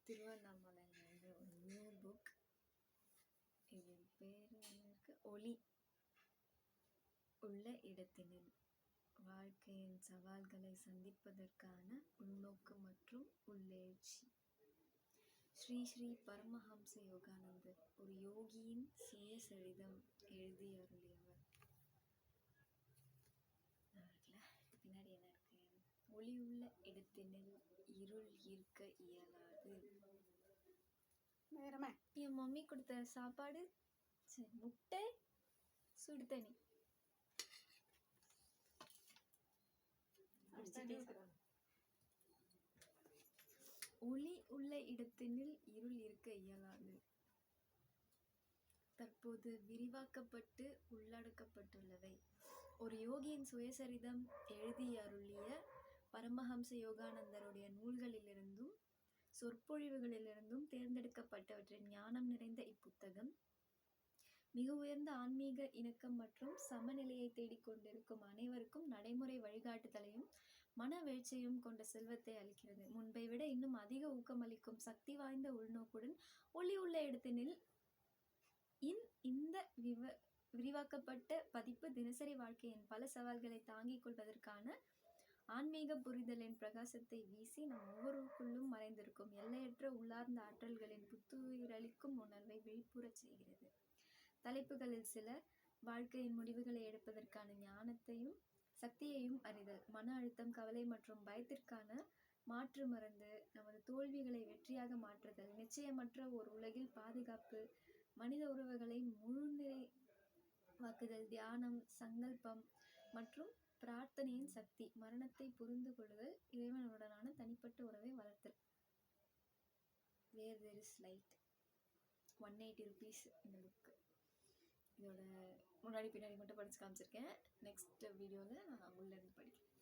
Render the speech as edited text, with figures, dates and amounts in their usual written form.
திருவண்ணாமலையிலேருந்து ஒரு new book. இது பேர் இருக்கு, ஒளி உள்ள இடத்தினில் வாழ்க்கையின் சவால்களை சந்திப்பதற்கான உள்நோக்கு மற்றும் உள்ளெழுச்சி. ஸ்ரீ ஸ்ரீ பரமஹம்ச யோகானந்தர் ஒரு யோகியின் சுயசரிதம் எழுதி அருளியவர். பின்னாடி என்ன இருக்கு? ஒளி உள்ள இடத்தினில் இருள் இருக்க இயலாது. என் மம்மி கொடுத்த சாப்பாடு, முட்டை, சுடு தண்ணி. ஒளி உள்ள இடத்தினில் இருள் இருக்க இயலாது. தற்போது விரிவாக்கப்பட்டு உள்ளடக்கப்பட்டுள்ளவை. ஒரு யோகியின் சுயசரிதம் எழுதி அருளிய பரமஹம்ச யோகானந்தருடைய நூல்களிலிருந்தும் சொற்பொழிவுகளிலிருந்தும் தேர்ந்தெடுக்கப்பட்டவற்றின் ஞானம் நிறைந்த இப்புத்தகம் மிக உயர்ந்த ஆன்மீக இணக்கம் மற்றும் சமநிலையை தேடிக்கொண்டிருக்கும் அனைவருக்கும் நடைமுறை வழிகாட்டுதலையும் மன வீழ்ச்சியும் கொண்ட செல்வத்தை அளிக்கிறது. முன்பை விட இன்னும் அதிக ஊக்கமளிக்கும் சக்தி வாய்ந்த உள்நோக்குடன் ஒளி உள்ள இடத்தினில் இந்த விரிவாக்கப்பட்ட பதிப்பு தினசரி வாழ்க்கையின் பல சவால்களை தாங்கிக் கொள்வதற்கான ஆன்மீக புரிதலின் பிரகாசத்தை வீசி நம் ஒவ்வொருக்குள்ளும் மறைந்திருக்கும் எல்லையற்ற உள்ளார்ந்த ஆற்றல்களின் புத்துயிரளிக்கும் உணர்வை விழிப்புறச் செய்கிறது. தலைப்புகளில் சில: வாழ்க்கையின் முடிவுகளை எடுப்பதற்கான ஞானத்தையும் சக்தியையும் அறிதல், மன அழுத்தம், கவலை மற்றும் பயத்திற்கான மாற்று மருந்து, நமது தோல்விகளை வெற்றியாக மாற்றுதல், நிச்சயமற்ற ஓர் உலகில் பாதுகாப்பு, மனித உறவுகளை முழுநிறைவாக்குதல், தியானம், சங்கல்பம் மற்றும் பிரார்த்தனையின் சக்தி, மரணத்தை புரிந்து கொள்ளுதல், இறைவனுடனான தனிப்பட்ட உறவை வளர்த்தல். வேர் தேர் இஸ் லைட். 180 rupees இந்த புக்கு. இதோட முன்னாடி பின்னாடி மட்டும் படித்து காமிச்சிருக்கேன். நெக்ஸ்ட் வீடியோவில் நான் உள்ளேருந்து படிக்கிறேன்.